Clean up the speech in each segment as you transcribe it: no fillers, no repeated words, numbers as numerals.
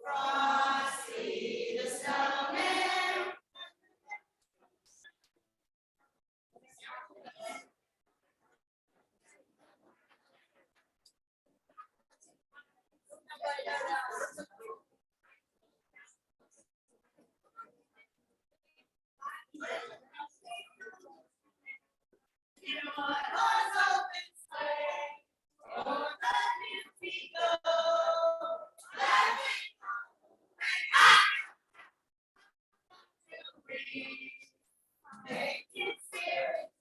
Frosty the Snowman. You know what was open sleigh, oh, let me go. Let me make it serious.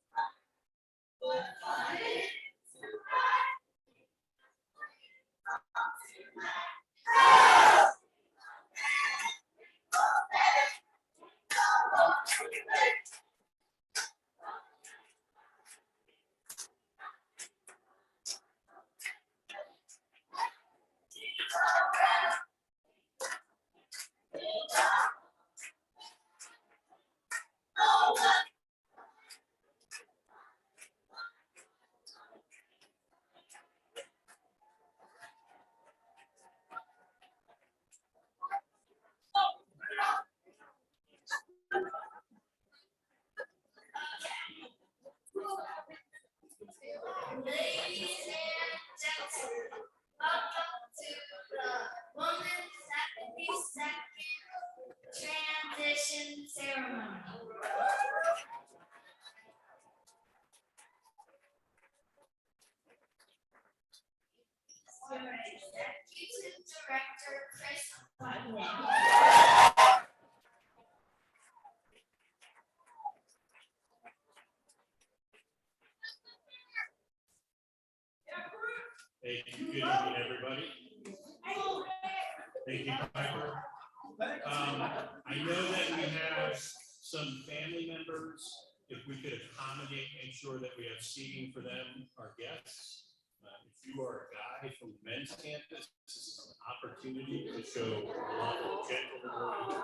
What fun it is to ride. Ladies and gentlemen, welcome to the Women's 72nd Transition Ceremony. Your Executive Director, Chris Putnam. Thank you. Good evening, everybody. Thank you, Piper. I know that we have some family members. If we could accommodate, make sure that we have seating for them, our guests. If you are a guy from the men's campus, this is an opportunity to show a lot of gentlemanly.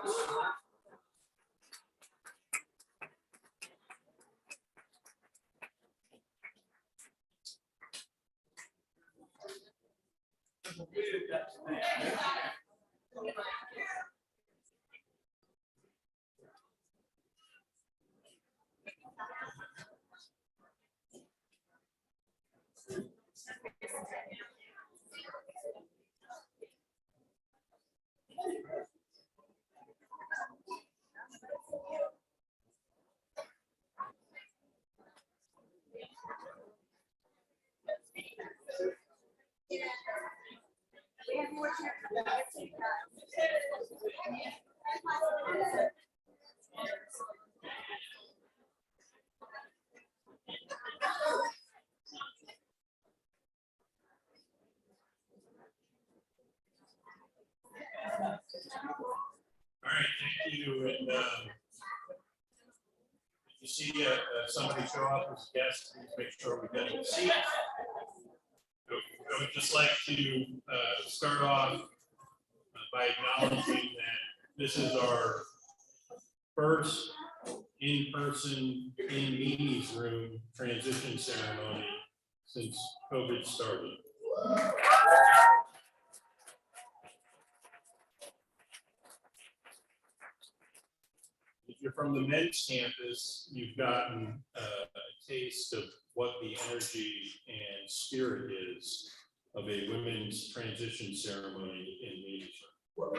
All right, thank you. And if you see somebody show up as a guest, please make sure we get a seat. I would just like to start off by acknowledging that this is our first in-person, in Mimi's room transition ceremony since COVID started. If you're from the men's campus, you've gotten a taste of what the energy and spirit is of a women's transition ceremony in Mimi's room.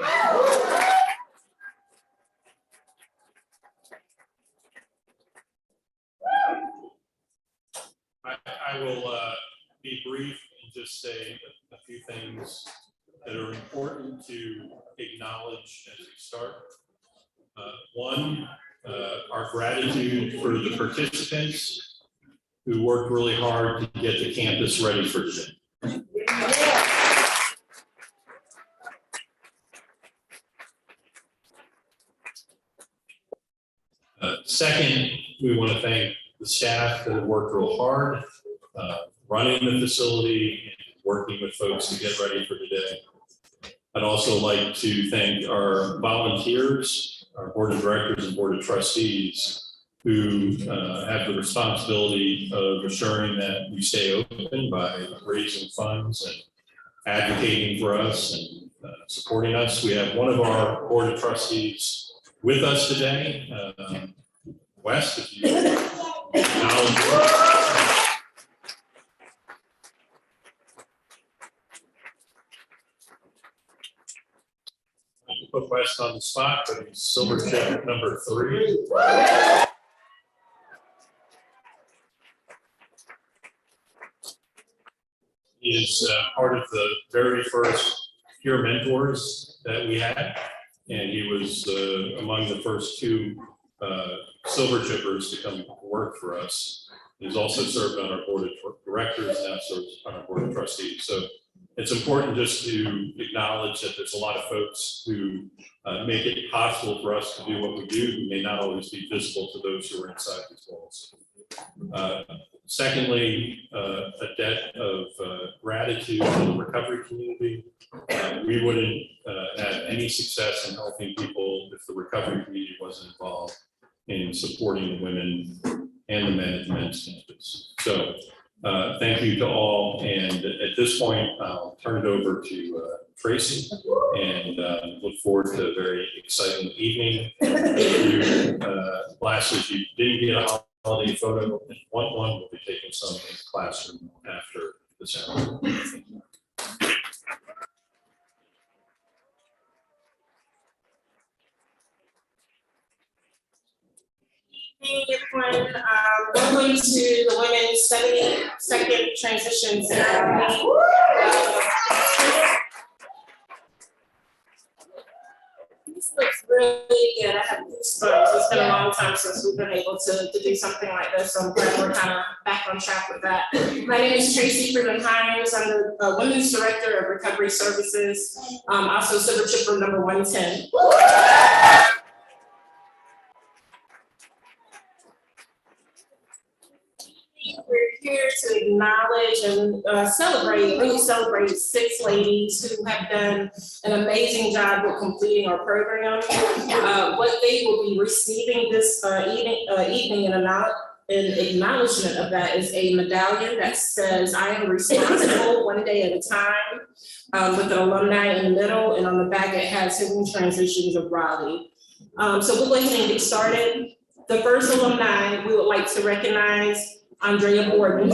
I will be brief and just say a few things that are important to acknowledge as we start. One, our gratitude for the participants who worked really hard to get the campus ready for today. Second, we want to thank the staff that have worked real hard, running the facility and working with folks to get ready for today. I'd also like to thank our volunteers our board of directors and board of trustees who have the responsibility of assuring that we stay open by raising funds and advocating for us and supporting us. We have one of our board of trustees with us today. Wes, if you acknowledge. Put West on the spot, but he's silver chip number 3. He is part of the very first peer mentors that we had, and he was among the first 2 silver chippers to come work for us. He's also served on our board of directors and now serves on our board of trustees. So it's important just to acknowledge that there's a lot of folks who make it possible for us to do what we do, who may not always be visible to those who are inside these walls. Secondly, a debt of gratitude to the recovery community. We wouldn't have any success in helping people if the recovery community wasn't involved in supporting the women and the men at the men's campus. So thank you to all. And at this point, I'll turn it over to Tracy and look forward to a very exciting evening. Lastly, if you didn't get a holiday photo, one will be taking some in the classroom after the ceremony. Hey everyone, welcome to the Women's 72nd Transition Ceremony. This looks really good. I have goosebumps. It's been a long time since we've been able to do something like this, so I'm glad we're kind of back on track with that. My name is Tracy Freeman-Hines. I'm the Women's Director of Recovery Services, also Silver Chipper number 110. We're here to acknowledge and really celebrate 6 ladies who have done an amazing job with completing our program. What they will be receiving this evening in acknowledgement of that is a medallion that says, "I am responsible one day at a time," with an alumni in the middle, and on the back it has Hidden Transitions of Raleigh. So we'll go ahead and get started. The first alumni we would like to recognize, Andrea Borden.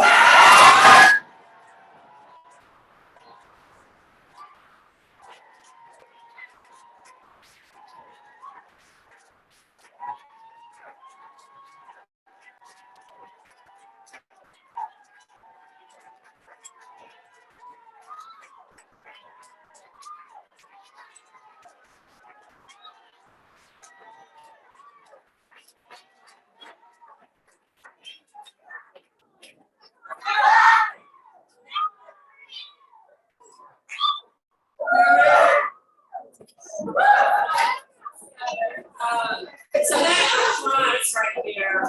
So that applause right there,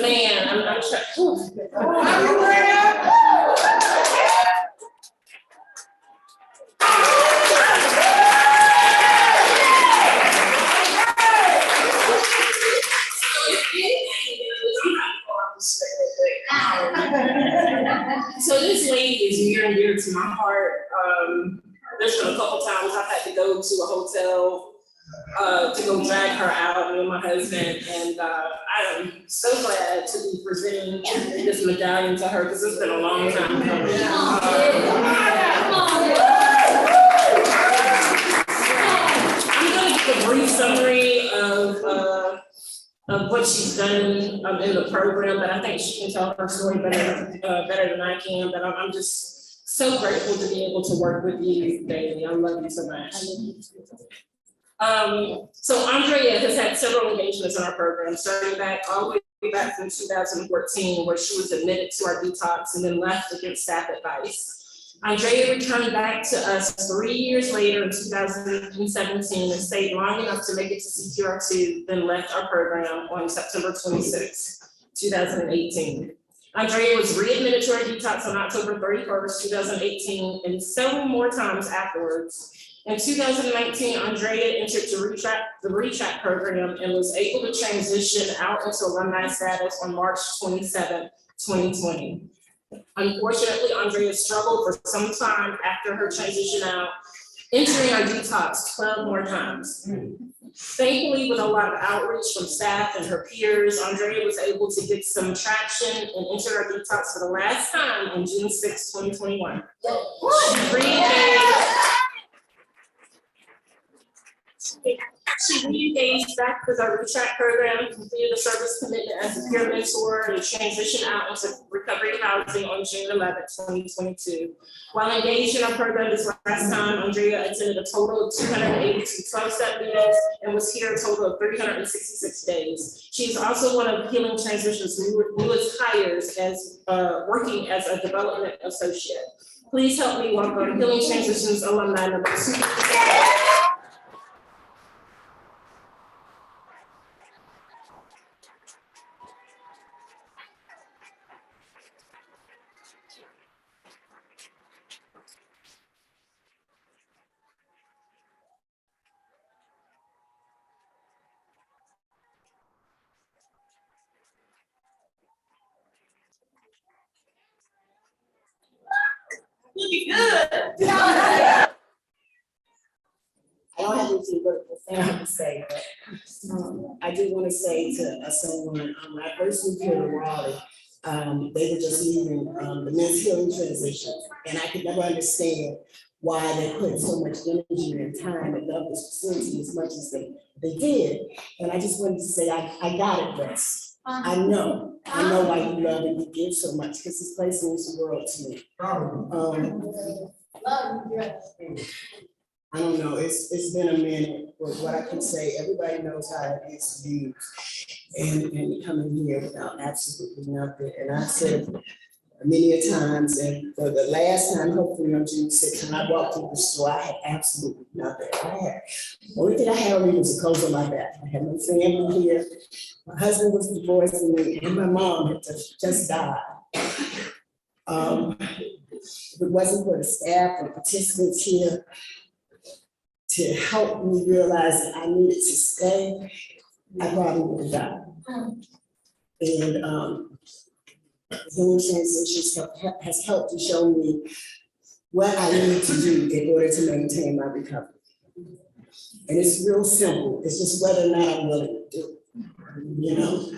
man, I'm So this lady is near and dear to my heart. There's been a couple times I've had to go to a hotel to go drag her out, me and my husband, and I am so glad to be presenting this medallion to her because it's been a long time coming. I'm going to give a brief summary of what she's done in the program, but I think she can tell her story better than I can. But I'm just so grateful to be able to work with you, Bailey. I love you so much. So Andrea has had several engagements in our program, starting back all the way back from 2014, where she was admitted to our detox and then left against staff advice. Andrea returned back to us 3 years later in 2017 and stayed long enough to make it to CQR2, then left our program on September 26, 2018. Andrea was readmitted to our detox on October 31st, 2018, and several more times afterwards. In 2019, Andrea entered the ReTrack program and was able to transition out into alumni status on March 27, 2020. Unfortunately, Andrea struggled for some time after her transition out, entering our detox 12 more times. Thankfully, with a lot of outreach from staff and her peers, Andrea was able to get some traction and enter our detox for the last time on June 6, 2021. She re-engaged back with our ReTrack program, completed a service commitment as a peer mentor, and transitioned out into recovery housing on June 11, 2022. While engaged in our program this last time, Andrea attended a total of 282 12-step meetings and was here a total of 366 days. She is also one of Healing Transitions' newest hires as working as a development associate. Please help me welcome Healing Transitions alumni number 2. Looking good. I don't have anything but profound to say, but I do want to say to someone, when I first moved here to Raleigh, they were just leaving the men's healing transition, and I could never understand why they put so much energy and time and love this facility as much as they did. And I just wanted to say, I got it, Wes. I know why you love and you give so much, because this place means the world to me. I don't know, it's been a minute, but what I can say, everybody knows how it is to be and coming here without absolutely nothing. And I said many a times, and for the last time, hopefully on June 6th, when I walked through the store, I had absolutely nothing. The only thing I had on me was a clothes on my back. I had no family here. My husband was divorcing me, and my mom had just died. If it wasn't for the staff and participants here to help me realize that I needed to stay, I probably would have died. And Healing Transitions has helped to show me what I need to do in order to maintain my recovery. And it's real simple. It's just whether or not I'm willing to do it. You know,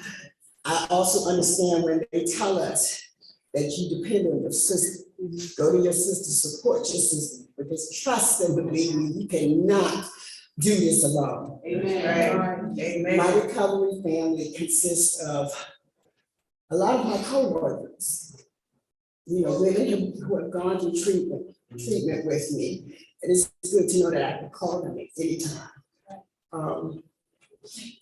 I also understand when they tell us that you depend on your sister, go to your sister, support your sister, because trust and believe me, you cannot do this alone. Amen. Right? Amen. My recovery family consists of a lot of my co-workers, you know, women who have gone through treatment with me. And it's good to know that I can call them at any time.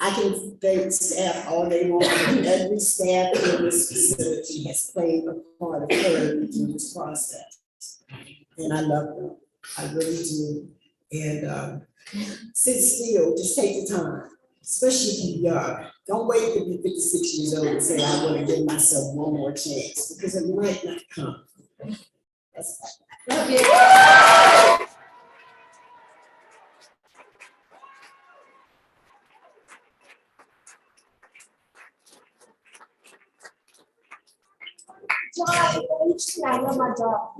I can thank staff all day long. Every staff in this facility has played a part of her through this process. And I love them, I really do. And sit still, just take the time, especially if you're young. Don't wait to be 56 years old and say, I want to give myself one more chance, because it might not come. That's I love my job.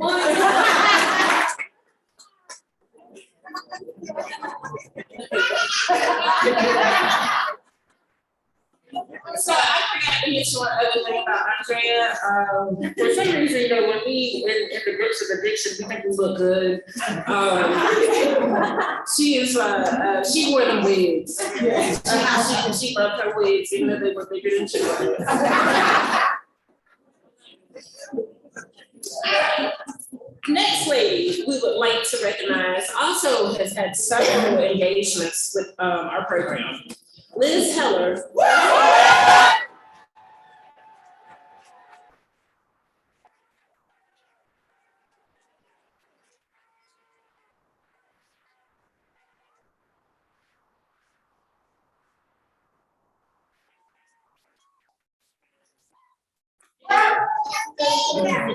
So I forgot to mention one other thing about Andrea. For some reason, you know, when we in the groups of addiction, we think we look good. She wore them wigs. She loved her wigs, even though they were bigger than she was. Next lady we would like to recognize also has had several engagements with our program. Liz Heller.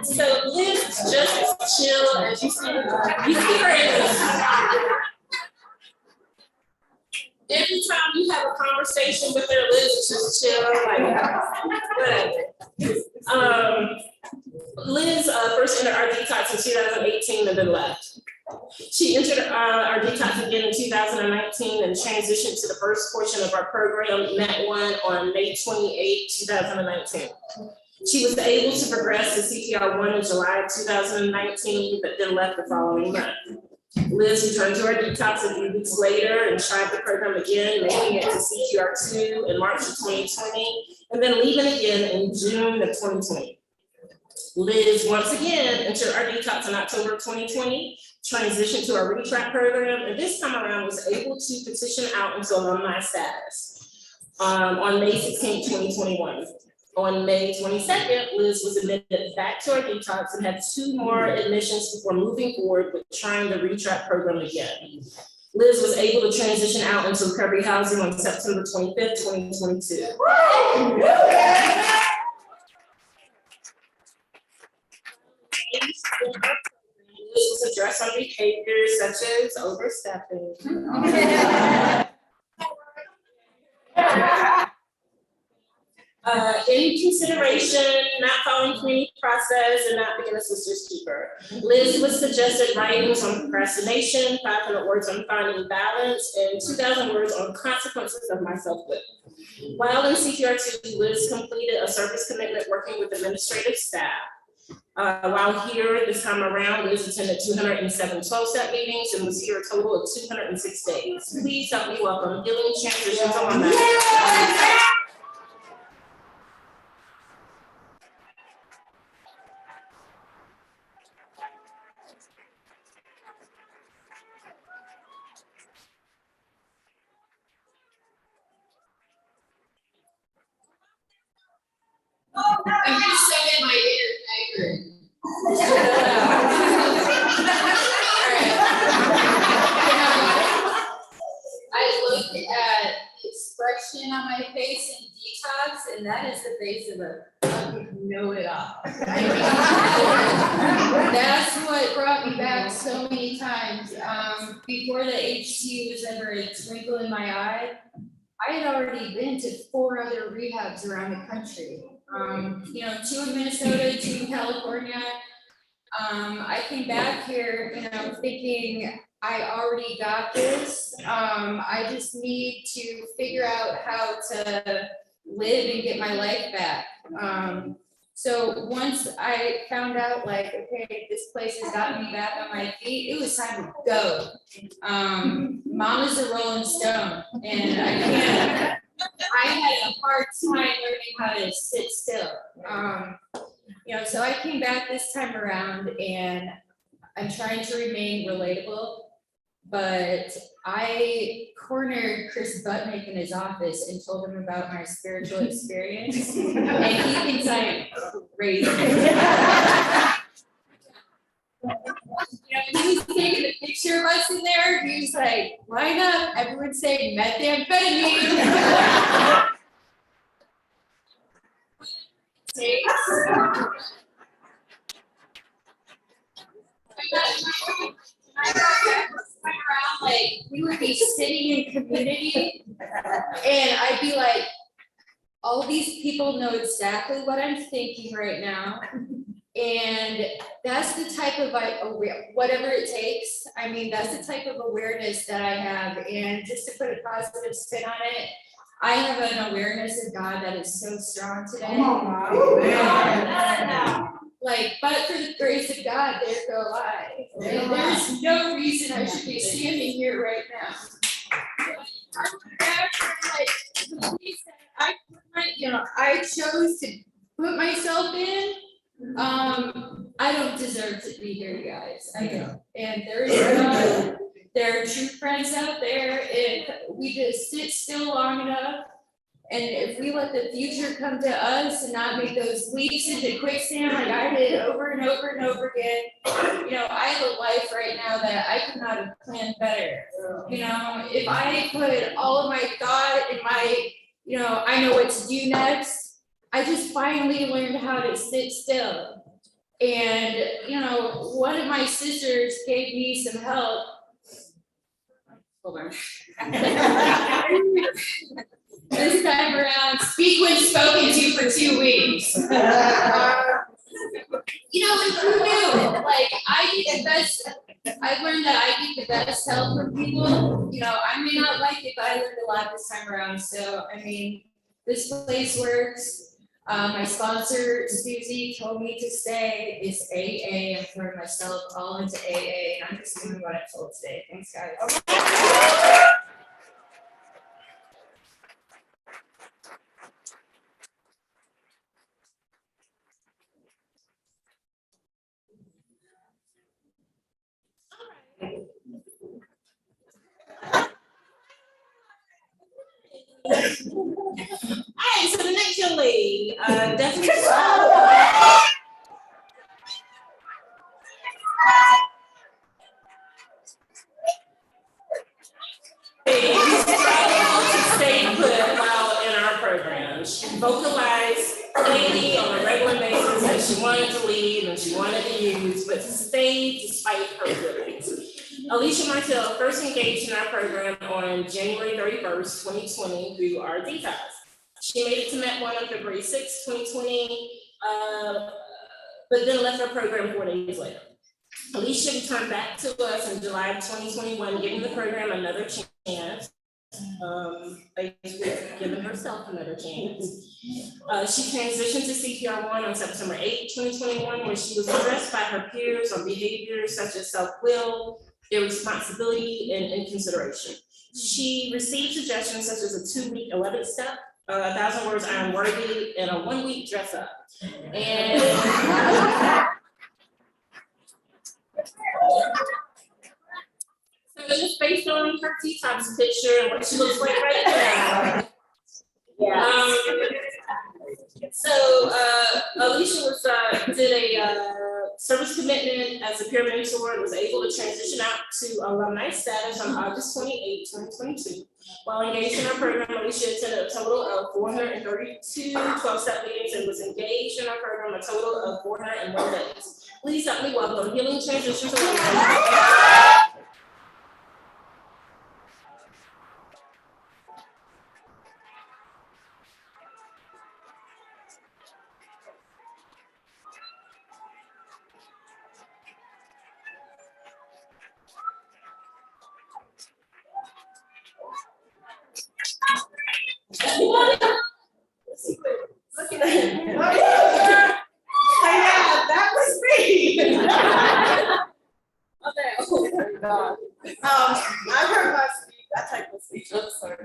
So Liz is just as chill as you see her in this. Every time you have a conversation with her, Liz is just chill, like, whatever. Liz first entered our detox in 2018 and then left. She entered our detox again in 2019 and transitioned to the first portion of our program, MET 1, on May 28, 2019. She was able to progress to CPR 1 in July of 2019, but then left the following month. Liz returned to our detox a few weeks later and tried the program again, making it to CPR 2 in March of 2020, and then leaving again in June of 2020. Liz once again entered our detox in October of 2020, transitioned to our retrack program, and this time around was able to petition out into alumni status on May 16, 2021. On May 22nd, Liz was admitted back to our detox and had 2 more admissions before moving forward with trying the retrack program again. Liz was able to transition out into recovery housing on September 25th, 2022. Liz was addressed on behaviors such as overstepping. In consideration, not following community process and not being a sister's keeper. Liz was suggested writings on procrastination, 500 words on finding balance, and 2,000 words on consequences of my self-will. While in CPR2, Liz completed a service commitment working with administrative staff. While here this time around, Liz attended 207 12-step meetings and was here a total of 206 days. Please help me welcome Healing Transitions alumni. I'm just saying my inner tiger. I looked at the expression on my face in detox, and that is the face of a fucking know-it-all. That's what brought me back so many times. Before the HT was ever a twinkle in my eye, I had already been to 4 other rehabs around the country. 2 in Minnesota, 2 in California. I came back here, thinking I already got this. I just need to figure out how to live and get my life back. So once I found out, okay, this place has gotten me back on my feet, it was time to go. Mama's a rolling stone, and I had a hard time learning how to sit still. So I came back this time around, and I'm trying to remain relatable, but I cornered Chris Butnick in his office and told him about my spiritual experience, and he thinks I'm crazy. And he was taking a picture of us in there. He was like, line up, everyone say methamphetamine. We would be sitting in community, and I'd be like, all these people know exactly what I'm thinking right now. And that's the type of whatever it takes. I mean, that's the type of awareness that I have. And just to put a positive spin on it, I have an awareness of God that is so strong today. But for the grace of God, there go I. And there's no reason I should be standing here right now. I chose to put myself in. I don't deserve to be here, guys. I don't. And there is God. There are true friends out there, and we just sit still long enough. And if we let the future come to us and not make those leaps into quicksand like I did over and over and over again, I have a life right now that I could not have planned better. If I put all of my thought and my, I know what to do next, I just finally learned how to sit still. And, one of my sisters gave me some help. Hold on. This time around, speak when spoken to for 2 weeks. You know, and who knew? Like, I need the best, I've learned that I need the best help from people. You know, I may not like it, but I learned a lot this time around. So, I mean, this place works. My sponsor, Susie, told me to stay. It's AA. I'm throwing myself all into AA, and I'm just doing what I'm told today. Thanks, guys. Alright, so the next young lady, definitely. Stay put while in our program. She vocalized daily on a regular basis that she wanted to leave and she wanted to use, but stayed despite her abilities. Alicia Martell first engaged in our program on January 31st, 2020 through our detox. She made it to Met 1 on February 6th, 2020, but then left our program 4 days later. Alicia returned back to us in July of 2021, giving the program another chance. Basically giving herself another chance. She transitioned to CPR1 on September 8, 2021, where she was addressed by her peers on behaviors such as self-will, irresponsibility, and inconsideration. She received suggestions such as a 2-week 11th step, 1,000 words I am worthy, and a 1-week dress up. And so just based on her detox picture and what she looks like right now. Yeah. So Alicia did a service commitment as a peer mentor and was able to transition out to alumni status on August 28, 2022. While engaged in our program, Alicia attended a total of 432 12-step meetings and was engaged in our program a total of 401 days. Please help me welcome Healing Transitions. Look at that. Yeah, that was me. Okay. Oh my God. I heard my speech, I typed my speech, I'm sorry.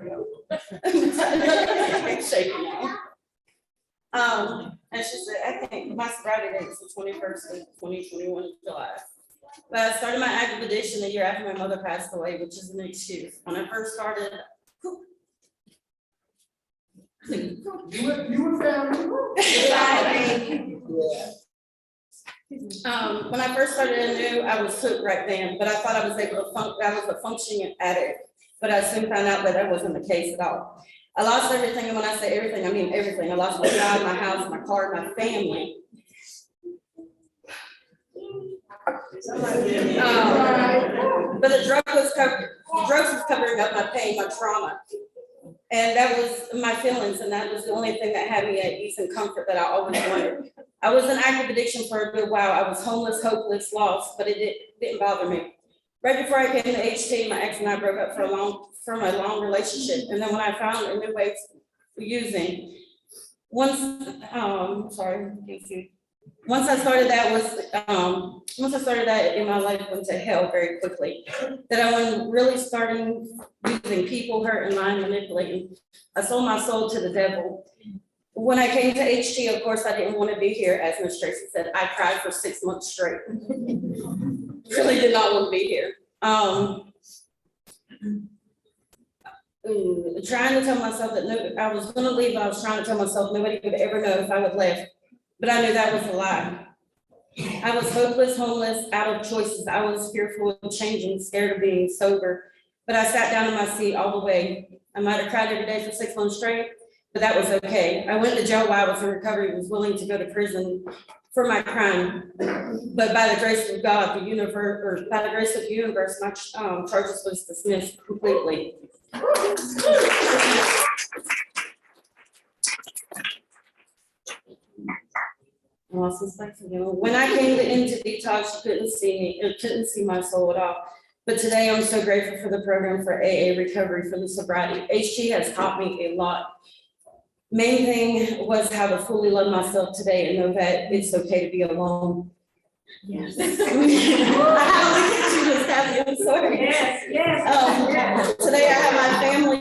I'm shaking now. And she said, I think my sobriety date is the 21st of 2021 July. But I started my active addiction a year after my mother passed away, which is an excuse. When I first started. You were family. When I first started anew, I was hooked right then, but I thought I was able to I was a functioning addict, but I soon found out that that wasn't the case at all. I lost everything, and when I say everything, I mean everything. I lost my job, my house, my car, my family. But the drugs was covering up my pain, my trauma. And that was my feelings, and that was the only thing that had me at ease and comfort that I always wanted. I was in active addiction for a good while. I was homeless, hopeless, lost, but it didn't bother me. Right before I came to HT, my ex and I broke up from a long relationship. And then when I found a new way of using, once I started that in my life went to hell very quickly. That I went really starting using people, hurt, and lying, manipulating. I sold my soul to the devil. When I came to HT, of course, I didn't want to be here. As Ms. Tracy said, I cried for 6 months straight. Really did not want to be here. Trying to tell myself that I was going to leave. I was trying to tell myself nobody would ever know if I would leave. But I knew that was a lie. I was hopeless, homeless, out of choices. I was fearful of changing, scared of being sober. But I sat down in my seat all the way. I might have cried every day for 6 months straight, but that was okay. I went to jail while I was in recovery, was willing to go to prison for my crime. But by the grace of God, the universe, or by the grace of the universe, my charges was dismissed completely. I lost this place again. When I came into detox, you couldn't see me, you couldn't see my soul at all. But today I'm so grateful for the program for AA recovery for the sobriety. HG has taught me a lot. Main thing was how to fully love myself today and know that it's okay to be alone. Yes. I look at you, Miss Kathy, I'm sorry. Yes, yes. Today I have my family,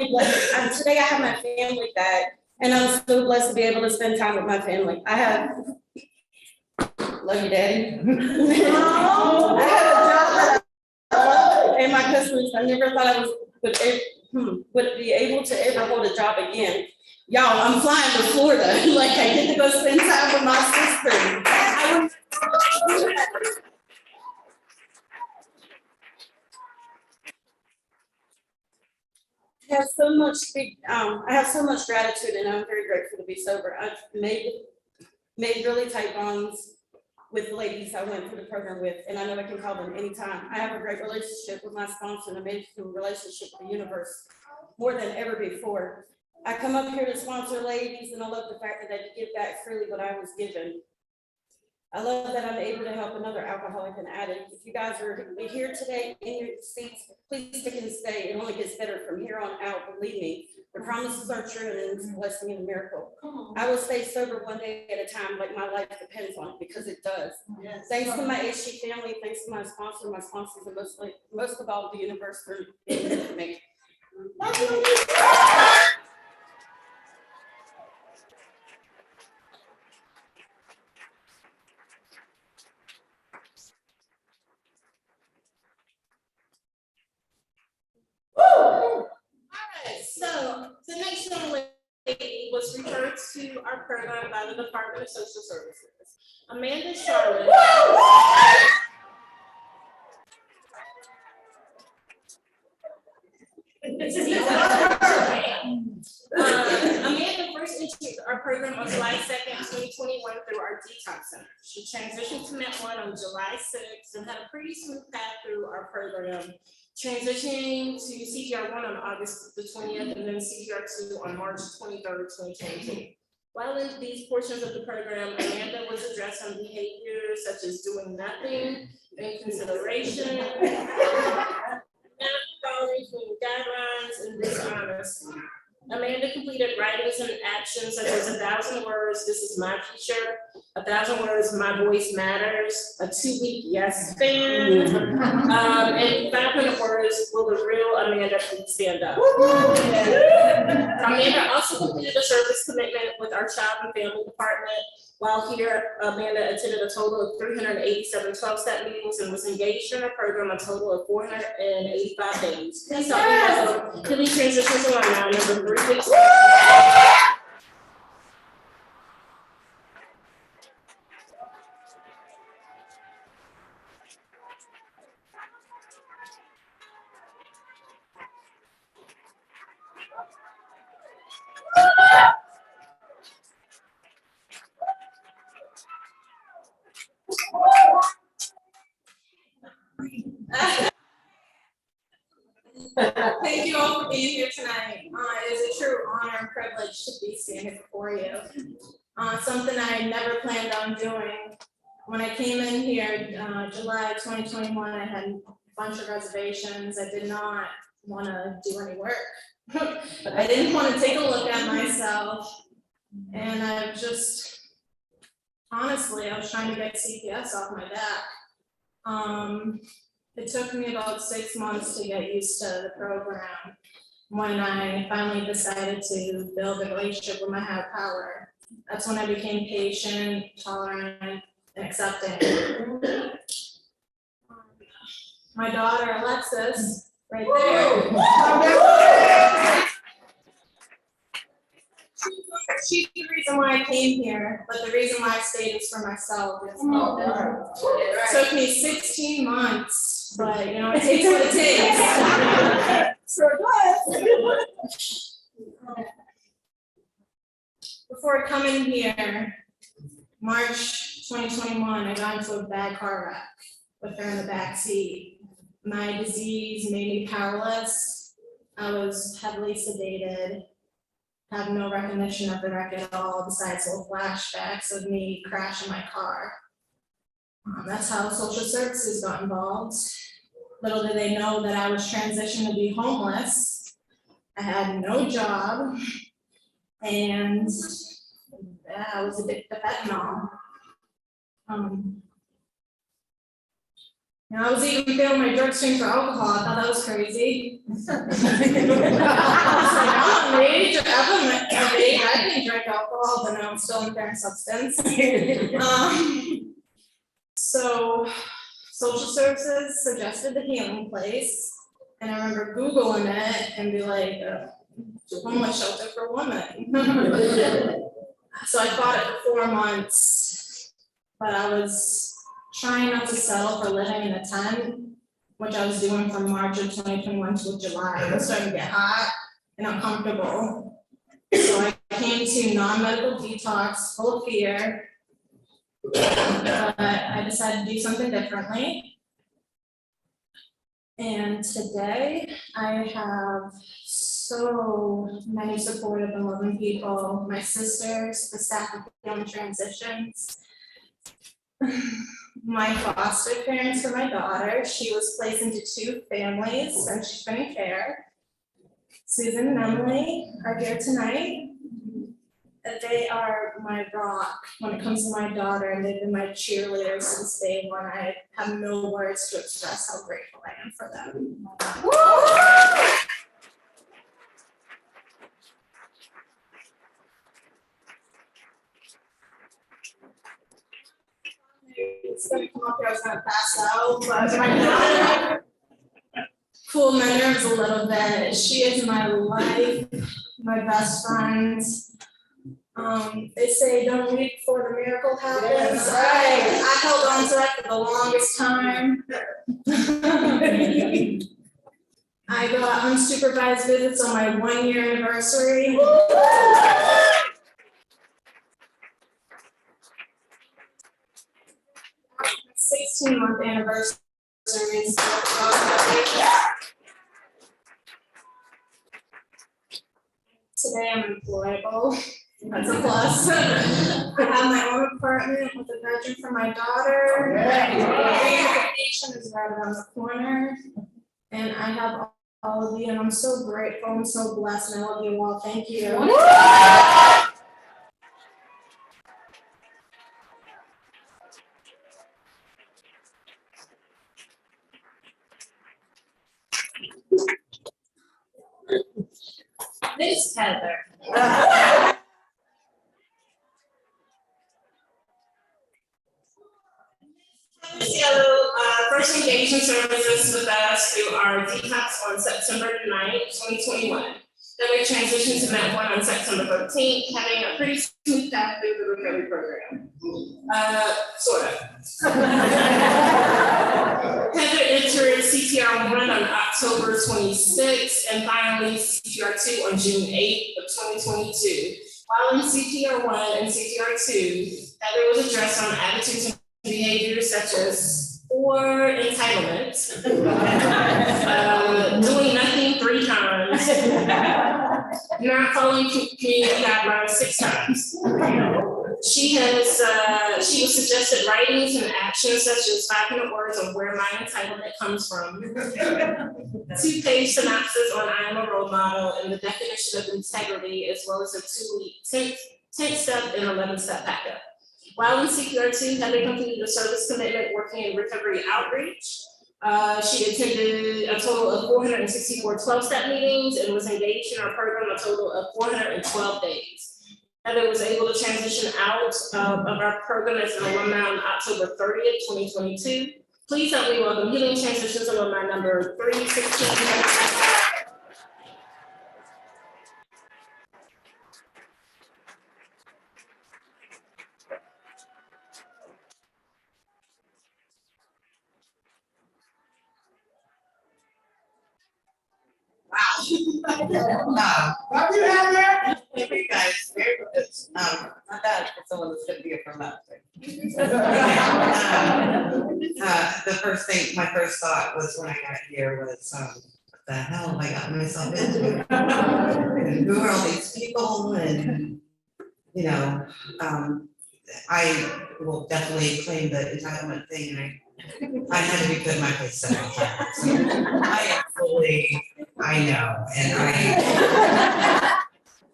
today I have my family back, and I'm so blessed to be able to spend time with my family. I have, love you, Daddy. I have a job that I love, and my customers, I never thought I would be able to ever hold a job again. Y'all, I'm flying to Florida, like I get to go spend time with my sister. I have so much gratitude, and I'm very grateful to be sober. I've made really tight bonds with the ladies I went through the program with, and I know I can call them anytime. I have a great relationship with my sponsor, and an amazing relationship with the universe, more than ever before. I come up here to sponsor ladies, and I love the fact that I give back freely what I was given. I love that I'm able to help another alcoholic and addict. If you guys are here today in your seats, please stick and stay. It only gets better from here on out, believe me. The promises are true, and it's a blessing and a miracle. I will stay sober one day at a time, like my life depends on it, because it does. Yes. Thanks to my HG family, thanks to my sponsors, and most of all, the universe for being with me. Alright, so the next young lady was referred to our program by the Department of Social Services. Amanda Charlotte. Amanda first entered our program on July 2nd, 2021 through our detox center. She transitioned to Met1 on July 6th and had a pretty smooth path through our program, transitioning to CGR1 on August the 20th and then CGR2 on March 23rd, 2022. While in these portions of the program, Amanda was addressing behaviors such as doing nothing, inconsideration, not following guidelines, and dishonesty. Amanda completed writings and actions such as 1,000 words, this is my future, 1,000 words, my voice matters, a 2-week yes fan, and 500 words, will the real Amanda please stand up? Amanda also completed a service commitment with our child and family department. While here, Amanda attended a total of 387 12-step meetings and was engaged in our program a total of 485 days. Please help me welcome Philly Transitions Alumni number 315. Thank you all for being here tonight. It is a true honor and privilege to be standing before you. Something I never planned on doing. When I came in here, July 2021, I had a bunch of reservations. I did not want to do any work. I didn't want to take a look at myself. And I just, honestly, I was trying to get CPS off my back. It took me about 6 months to get used to the program when I finally decided to build a relationship with my higher power. That's when I became patient, tolerant, and accepting. My daughter, Alexis, right there. She's the reason why I came here, but the reason why I stayed is for myself. It took me 16 months, but you know, it takes what it takes. So before coming here, March 2021, I got into a bad car wreck with her in the back seat. My disease made me powerless. I was heavily sedated, have no recognition of the wreck at all, besides little flashbacks of me crashing my car. That's how social services got involved. Little did they know that I was transitioned to be homeless. I had no job, and I was addicted to fentanyl. I was even failing my drug screen for alcohol. I thought that was crazy. I was like, I'm of age, I can drink alcohol, but no, I'm still impairing substance. So social services suggested the Healing Place, and I remember Googling it and be like, homeless shelter for women. So I fought it for 4 months, but I was trying not to settle for living in a tent, which I was doing from March of 2021 to July. It was starting to get hot and uncomfortable. So I came to non-medical detox, full of fear. But I decided to do something differently. And today I have so many supportive and loving people, my sisters, the staff of Healing Transitions, my foster parents for my daughter. She was placed into 2 families and she's been in care. Susan and Emily are here tonight. They are my rock when it comes to my daughter, and they've been my cheerleaders since day one. I have no words to express how grateful I am for them. It's gonna come up here, I was gonna pass out, but my daughter cooled my nerves a little bit. She is my life, my best friend. They say don't wait before the miracle happens. I held on to that for the longest time. I got unsupervised visits on my 1-year anniversary. 16-month anniversary. Today I'm employable. That's a plus. I have my own apartment with a bedroom for my daughter. Vacation is right around the corner. And I have all of you, and I'm so grateful, I'm so blessed, and I love you all. Thank you. 'Miss Heather. First engagement services with us through our detox on September 9th, 2021. Then we transitioned to MET 1 on September 13th, having a pretty smooth path through the recovery program. Sort of. Heather entered CTR 1 on October 26th, and finally CTR 2 on June 8th of 2022. While in CTR 1 and CTR 2, Heather was addressed on attitudes and behaviors such as poor entitlement, doing nothing 3 times, not following community guidelines 6 times. She was suggested writings and actions such as 500 words on where my entitlement comes from, 2-page synopsis on I am a role model and the definition of integrity, as well as a 2-week 10-step and 11-step backup. While in CPR 2, Heather completed a service commitment working in recovery outreach. She attended a total of 464 12-step meetings and was engaged in our program a total of 412 days. Heather was able to transition out of our program as an alumni on October 30th, 2022. Please help me welcome Healing Transitions alumni number 316. Wow. What do you have there? Hey, guys, very good. My dad is someone that's gonna be a from that. My first thought was when I got here was, what the hell have I got myself into? And who are all these people? And, you know, I will definitely claim the entitlement thing, and I had to be put in my place several times. So I am fully, I know, and I.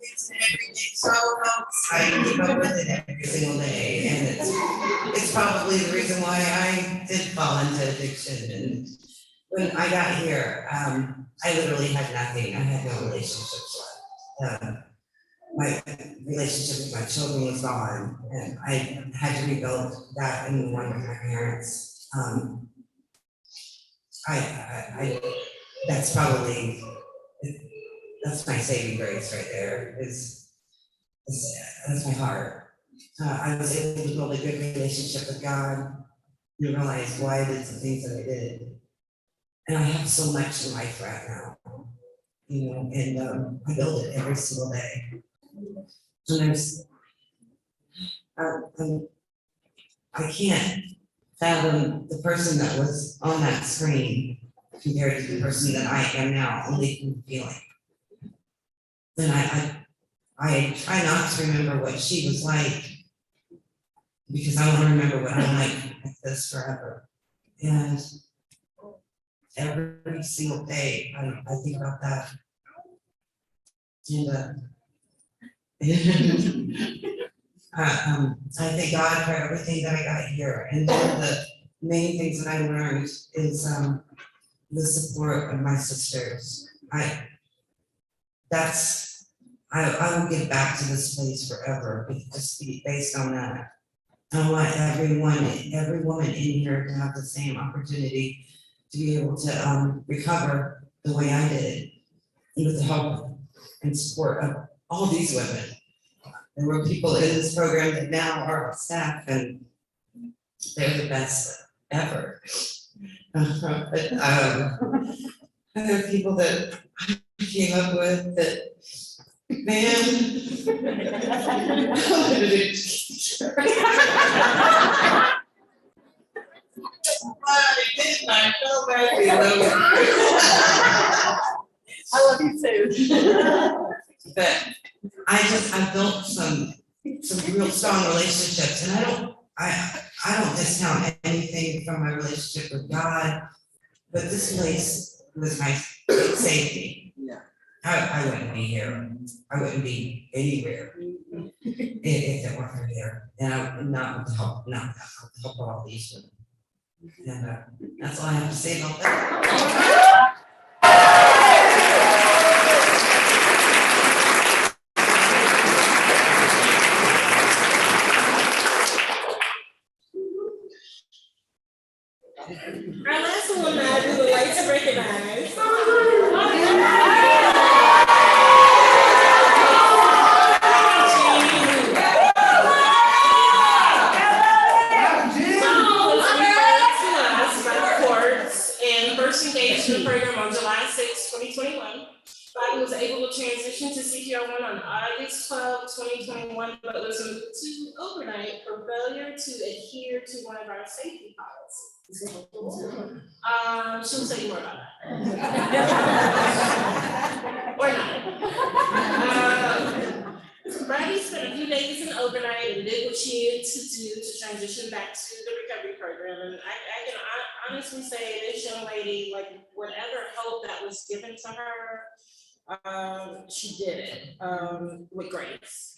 It's everything, so I keep up with it every single day, and it's probably the reason why I did fall into addiction. And when I got here, I literally had nothing. I had no relationships left. My relationship with my children was gone, and I had to rebuild that and one with my parents. That's probably, that's my saving grace right there, that's my heart. I was able to build a good relationship with God and realize why I did some things that I did. And I have so much in life right now, you know, and I build it every single day. And there's, I can't fathom the person that was on that screen compared to the person that I am now, only through feeling. Then I try not to remember what she was like, because I want to remember what I'm like this forever. And every single day, I think about that. And I thank God for everything that I got here. And one of the main things that I learned is the support of my sisters. I will give back to this place forever, just based on that. I want every woman in here to have the same opportunity to be able to recover the way I did, with the help and support of all these women. There were people in this program that now are staff, and they're the best ever. But there are people that I came up with that, man. I feel badly, I love you too. but I've built some real strong relationships, and I don't discount anything from my relationship with God, but this place was my safety. Yeah. I wouldn't be here. I wouldn't be anywhere if it weren't for here. And I would not with the help, not with the help of all these women. And that's all I have to say about that. Our last one now, we would like to recognize. First engaged in the program on July 6, 2021. Bobby was able to transition to CPR1 on August 12, 2021, but was moved to overnight for failure to adhere to one of our safety policies. She'll tell you more about that. Or not. Bradley spent a few days in overnight and did what she needed to do to transition back to the recovery program. And I can honestly say this young lady, like whatever help that was given to her, she did it with grace.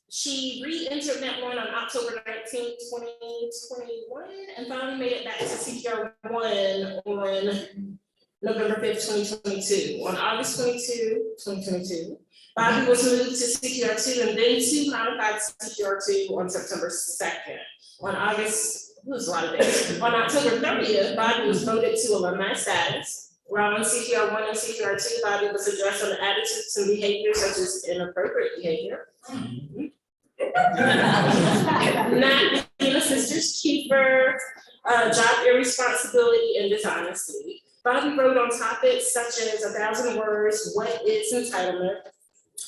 She re-entered Net One on October 19, 2021, and finally made it back to CPR1 on November 5th, 2022. On August 22, 2022, Bobby was moved to CPR2 and then to modified CPR2 on September 2nd. On August, it was a lot of days. On October 30th, Bobby was voted to alumni status. While on CPR1 and CPR2, Bobby was addressed on attitudes and behaviors such as inappropriate behavior. Not being a sister's keeper, job irresponsibility, and dishonesty. Bobby wrote on topics such as 1,000 words, what is entitlement,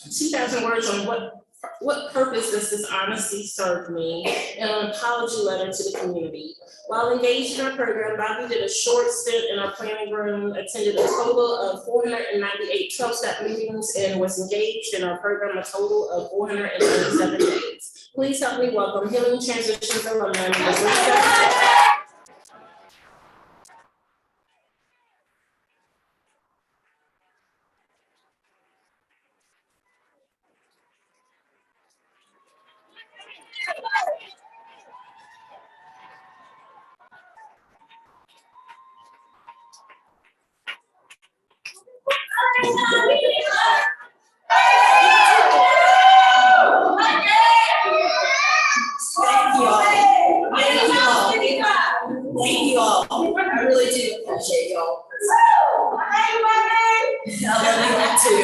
2,000 words on what what purpose does this honesty serve me? And an apology letter to the community. While engaged in our program, Bobby did a short stint in our planning room, attended a total of 498 12-step meetings, and was engaged in our program a total of 497 days. Please help me welcome Healing Transitions alumni, Ms. Lisa. Thank you all. I really do appreciate y'all. I love you all too.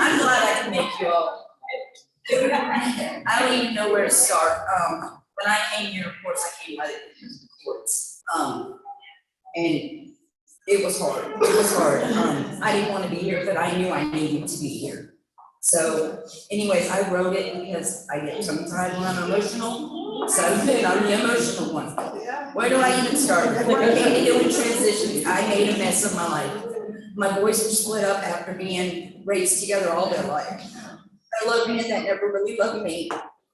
I'm glad I can make you all. I don't even know where to start. When I came here, of course, I came by the courts. And it was hard. It was hard. I didn't want to be here, but I knew I needed to be here. So anyways, I wrote it because I get tongue-tied when I'm emotional. So I'm the emotional one. Where do I even start? When I came to Healing Transitions, I made a mess of my life. My boys were split up after being raised together all their life. I loved men that never really loved me,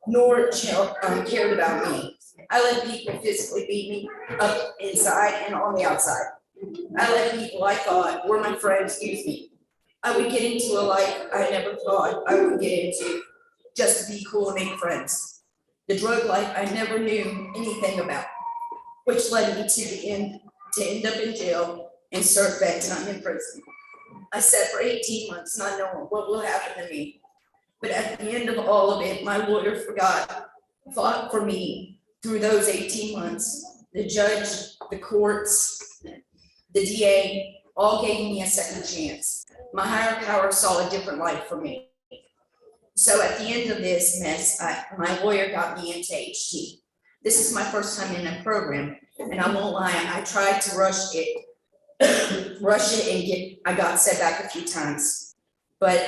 nor cared about me. I let people physically beat me up inside and on the outside. I let people I thought were my friends use me. I would get into a life I never thought I would get into, just to be cool and make friends. The drug life I never knew anything about, which led me to end up in jail and start back time in prison. I sat for 18 months not knowing what will happen to me. But at the end of all of it, my lawyer fought for me through those 18 months. The judge, the courts, the DA, all gave me a second chance. My higher power saw a different life for me. So at the end of this mess, my lawyer got me into HT. This is my first time in a program, and I won't lie, I tried to rush it and I got set back a few times. But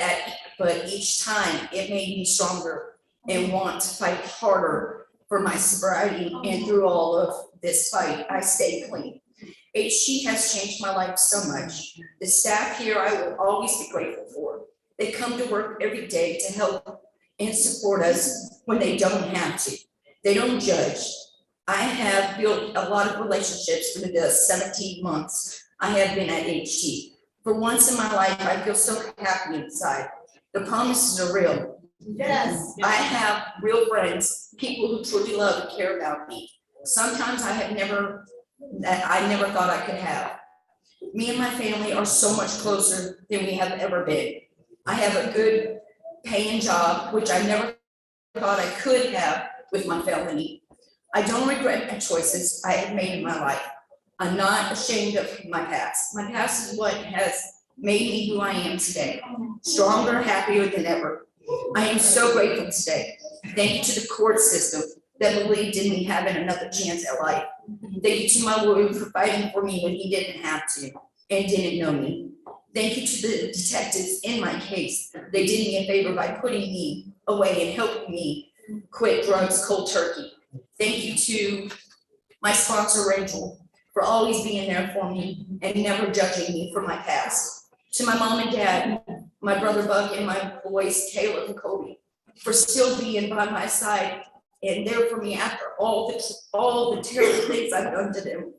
each time it made me stronger and want to fight harder for my sobriety, and through all of this fight, I stayed clean. HT has changed my life so much. The staff here I will always be grateful for. They come to work every day to help and support us when they don't have to. They don't judge. I have built a lot of relationships through the 17 months I have been at HT. For once in my life, I feel so happy inside. The promises are real. Yes. I have real friends, people who truly love and care about me. Sometimes I never thought I could have. Me and my family are so much closer than we have ever been. I have a good paying job, which I never thought I could have with my felony. I don't regret my choices I have made in my life. I'm not ashamed of my past. My past is what has made me who I am today. Stronger, happier than ever. I am so grateful today. Thank you to the court system that believed in me having another chance at life. Thank you to my lawyer for fighting for me when he didn't have to and didn't know me. Thank you to the detectives in my case. They did me a favor by putting me away and helping me quit drugs cold turkey. Thank you to my sponsor, Rachel, for always being there for me and never judging me for my past. To my mom and dad, my brother Buck, and my boys, Caleb and Kobe, for still being by my side and there for me after all the terrible things I've done to them.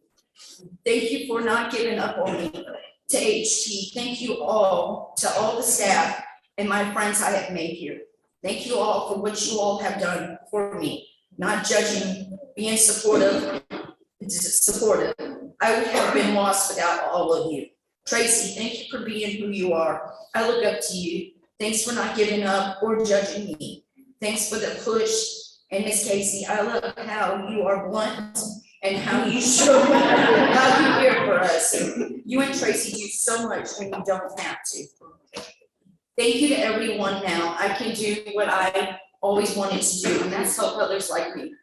Thank you for not giving up on me. To HT, thank you all, to all the staff and my friends I have made here. Thank you all for what you all have done for me, not judging, being supportive. I would have been lost without all of you. Tracy, thank you for being who you are. I look up to you. Thanks for not giving up or judging me. Thanks for the push. And Miss Casey, I love how you are blunt and how you show how you care for us. You and Tracy do so much when you don't have to. Thank you to everyone now. I can do what I always wanted to do, and that's help others like me.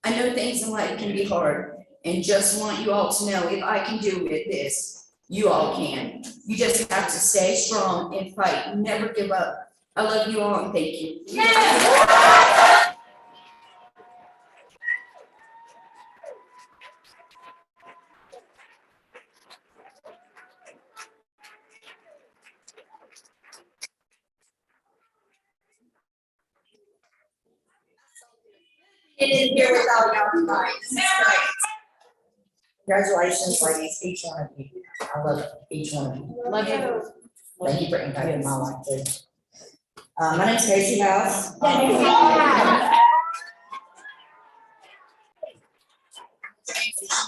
I know things in life can be hard, and just want you all to know if I can do this, you all can. You just have to stay strong and fight, never give up. I love you all and thank you. Get in here without y'all tonight. This is great. Congratulations, ladies, each one of you. I love each one of you. Love you. Thank you for impacting my life too. My name's Casey House.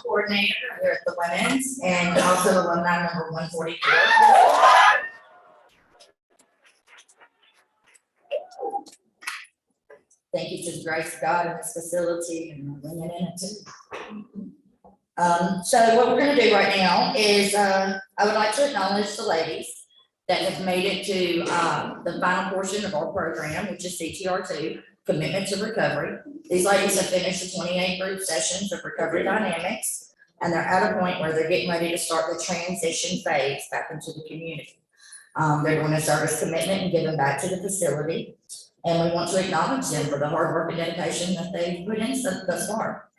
Coordinator here at the Women's and also alumni number 144. Thank you to the grace of God in this facility and the women in it too. So what we're gonna do right now is, I would like to acknowledge the ladies that have made it to, the final portion of our program, which is CTR2, Commitment to Recovery. These ladies have finished the 28 group sessions of Recovery Dynamics, and they're at a point where they're getting ready to start the transition phase back into the community. They're going to service commitment and giving back to the facility, and we want to acknowledge them for the hard work and dedication that they've put in thus far.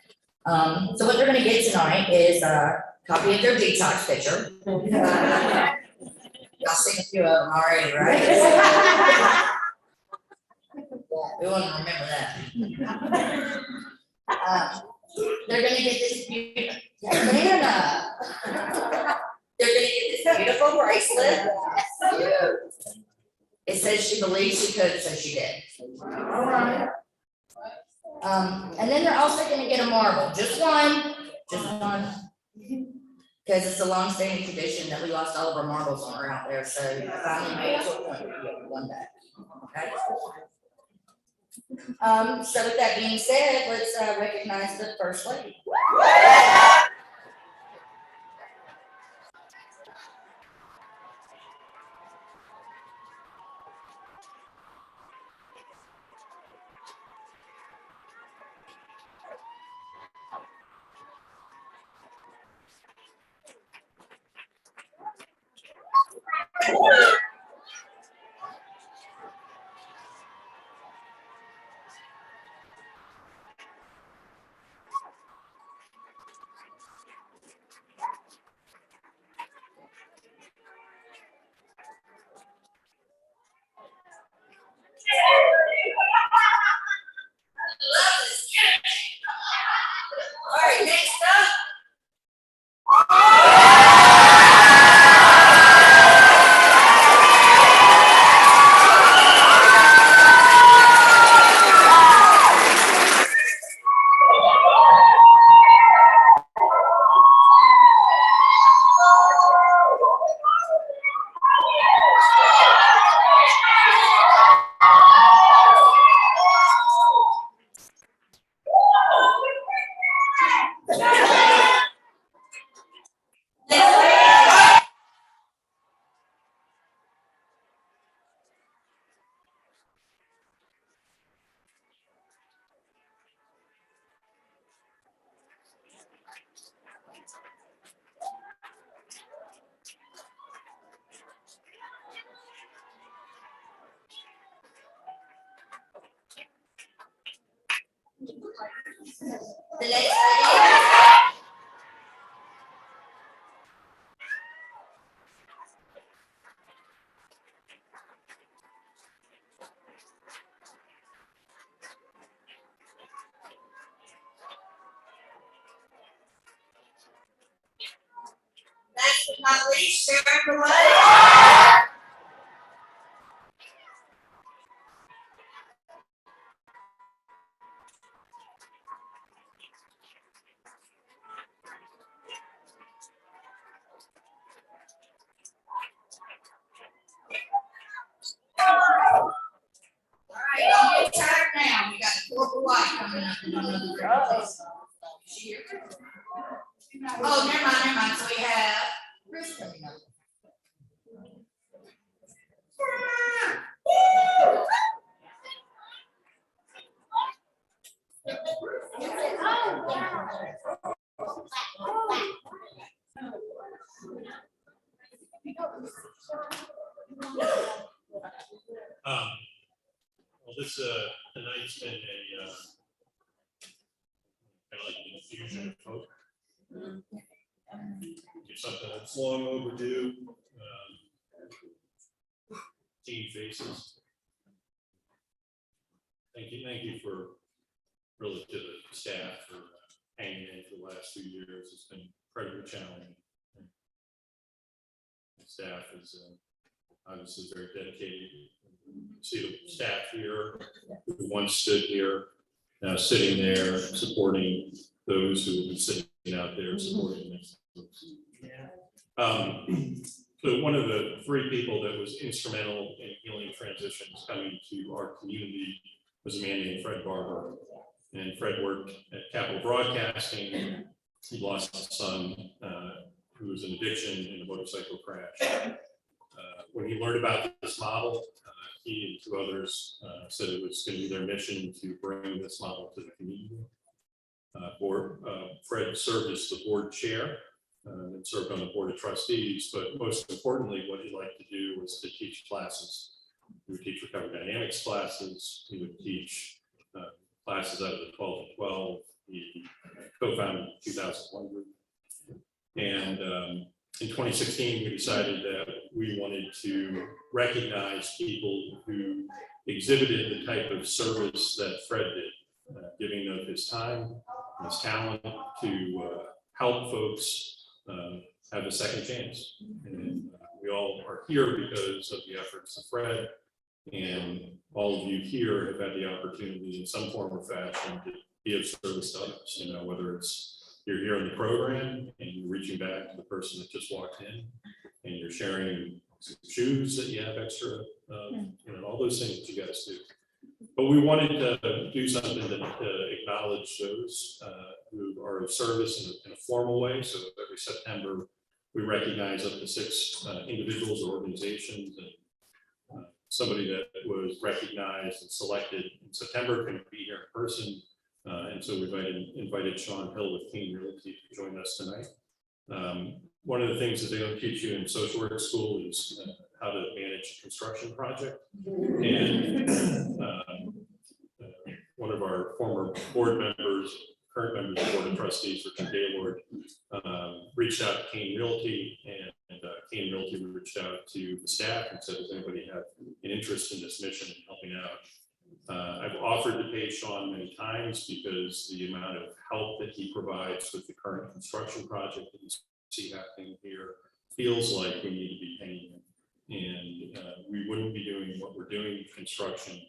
So what they're gonna get tonight is a copy of their detox picture. Y'all seen a few of them already, right? Yeah, we want to remember that. They're gonna get this beautiful, they're gonna get this beautiful bracelet. It says she believes she could, so she did. Alright. And then they're also gonna get a marble, just one. Because it's a long-standing tradition that we lost all of our marbles when we're out there, so I finally made it to a point where we get one back. Okay? So with that being said, let's recognize the first lady. All right, next up. The next lady. Last but not least, Sharon Malay. All right, don't get tired now. We got the Corporal White coming up. Oh, never mind. So we have Chris coming up. it's been a kind of like an infusion of hope. It's something that's long overdue. Team faces. Thank you for really to the staff for hanging in for the last 2 years. It's been incredibly challenging. The staff is obviously very dedicated. You see the staff here who once stood here, now sitting there supporting those who have been sitting out there supporting this. So one of the 3 people that was instrumental in healing transitions coming to our community was a man named Fred Barber. And Fred worked at Capital Broadcasting. He lost a son who was in addiction in a motorcycle crash. When he learned about this model, he and 2 others said it was going to be their mission to bring this model to the community. Fred served as the board chair and served on the board of trustees, but most importantly, what he liked to do was to teach classes. He would teach recovery dynamics classes. He would teach classes out of the 12 to 12. He co-founded the 2001 group. And in 2016, we decided that we wanted to recognize people who exhibited the type of service that Fred did, giving of his time, his talent to help folks have a second chance. And we all are here because of the efforts of Fred, and all of you here have had the opportunity in some form or fashion to be of service to others, you know, whether it's you're here in the program and you're reaching back to the person that just walked in and you're sharing some shoes that you have extra, you know, all those things that you guys do. But we wanted to do something to acknowledge those who are of service in a formal way. So every September, we recognize up to 6 individuals or organizations, and somebody that was recognized and selected in September couldn't be here in person. And so we invited Sean Hill with King Realty to join us tonight. One of the things that they don't teach you in social work school is how to manage a construction project. And one of our former board members, current members of the Board of Trustees, Richard Gaylord, reached out to Kane Realty, and Kane Realty reached out to the staff and said, does anybody have an interest in this mission and helping out? I've offered to pay Sean many times because the amount of help that he provides with the current construction project that you see happening here feels like we need to be paying him. And we wouldn't be doing what we're doing with construction,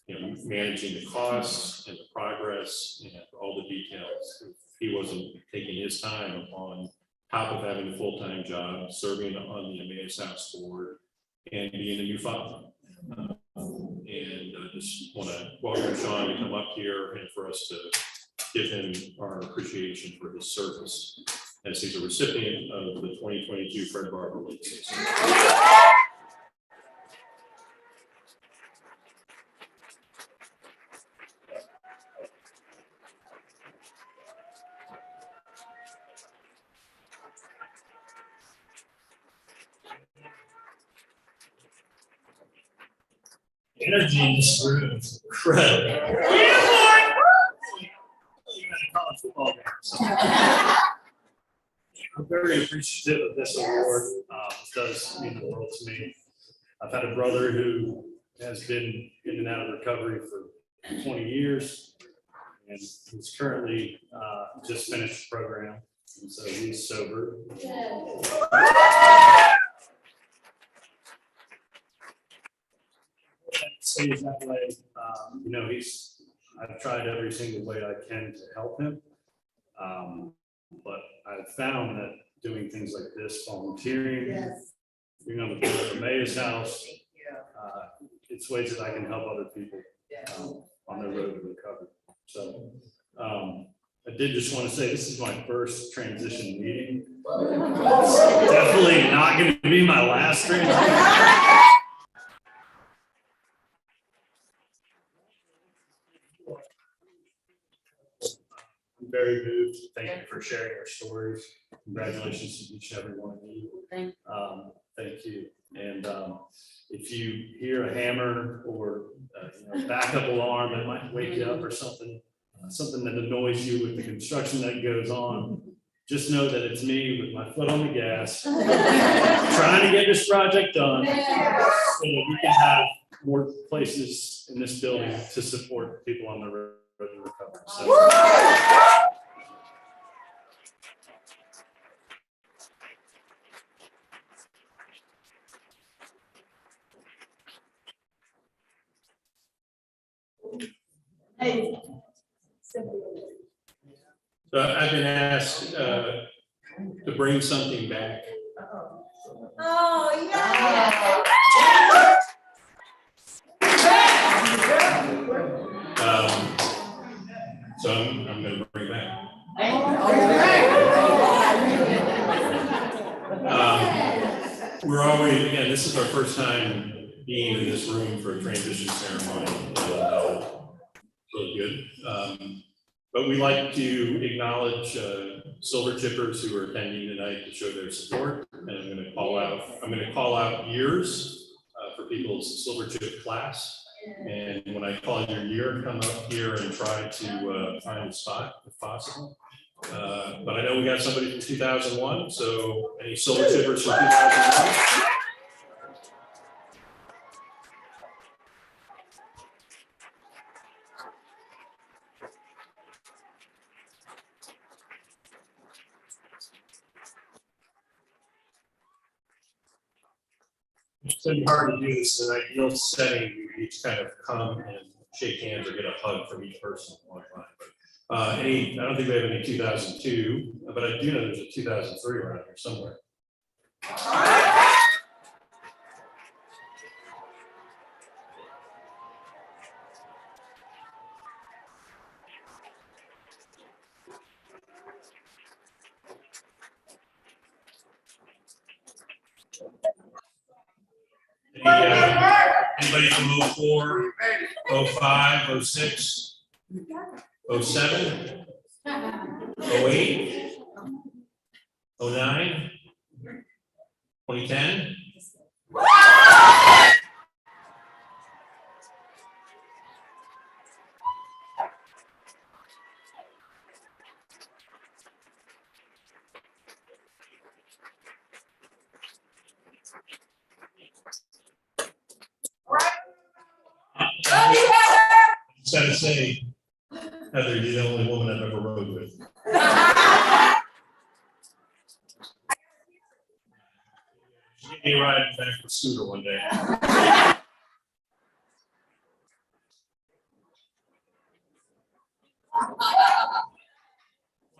you know, managing the costs and the progress and all the details. If he wasn't taking his time on top of having a full-time job, serving on the Emmaus House board, and being a new father. And I just want to welcome Sean to come up here and for us to give him our appreciation for his service as he's a recipient of the 2022 Fred Barber Legacy. Energy in this room is incredible. Even at a college football game. So, I'm very appreciative of this award. It does mean the world to me. I've had a brother who has been in and out of recovery for 20 years, and he's currently just finished the program, and so he's sober. Stays that way. You know, I've tried every single way I can to help him. But I've found that doing things like this, volunteering, being on the board of Emmaus House, it's ways that I can help other people on their road to recovery. So I did just want to say this is my first transition meeting. It's definitely not going to be my last transition. Very moved. Thank you for sharing your stories. Congratulations to each and every one of you. Thank you. And if you hear a hammer or backup alarm that might wake you up or something, something that annoys you with the construction that goes on, just know that it's me with my foot on the gas, trying to get this project done so that we can have more places in this building to support people on the road to recovery. So, So I've been asked to bring something back. Oh, yeah. So I'm gonna bring it back. We're always, again, this is our first time being in this room for a transition ceremony. Really good. But we like to acknowledge silver chippers who are attending tonight to show their support. And I'm gonna call out years for people's silver chip class. And when I call your year, come up here and try to find a spot if possible. But I know we got somebody from 2001, so any silver chippers from 2001? It's gonna be hard to do this in an ideal setting. We each kind of come and shake hands or get a hug from each person at one time. But I don't think we have any 2002, but I do know there's a 2003 around here somewhere. Anybody from 04, 05, 06, 07, 08, 09, 2010? Just gotta say, Heather, you're the only woman I've ever rode with. Give me a ride back for scooter one day.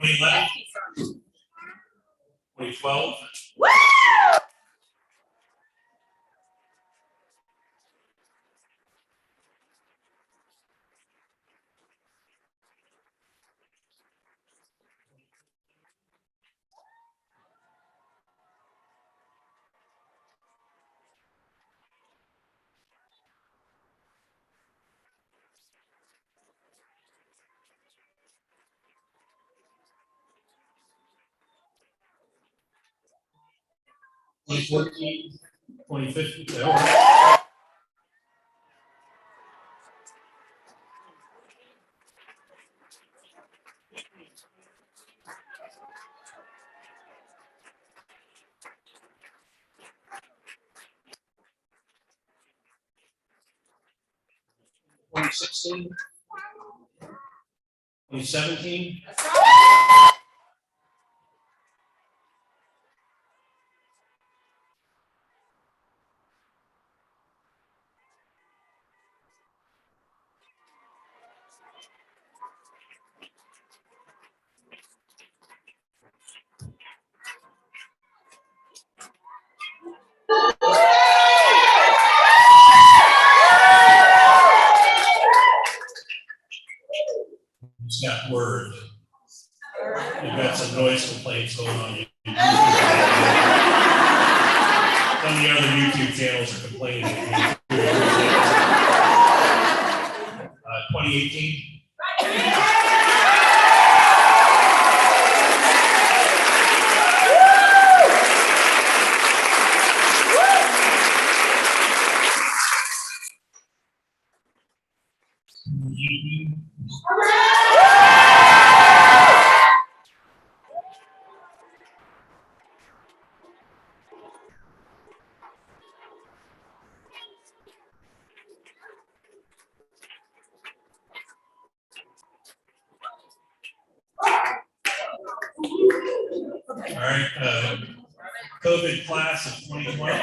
2011, 2012. (2014), 2015. No. (2016), 2017. It's got word. You've got some noise complaints going on. Some of the other YouTube channels are complaining. 2018. All right, COVID class of 2020.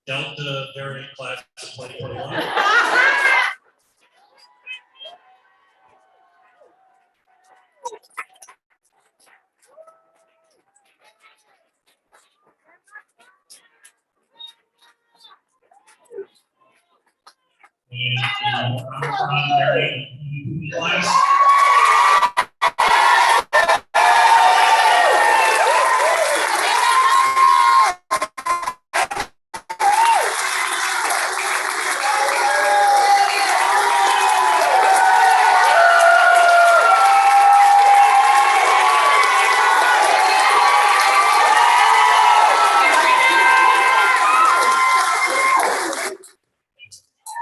Delta variant class of 2021. And Omicron variant class.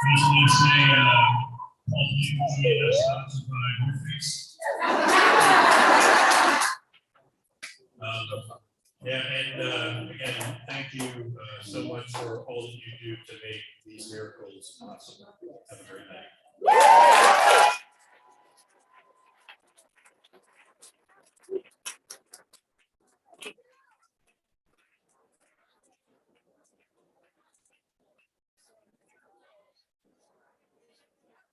Recently say, all you made us sponsored by your face. Yeah, and again, thank you so much for all that you do to make these miracles possible. Have a great night.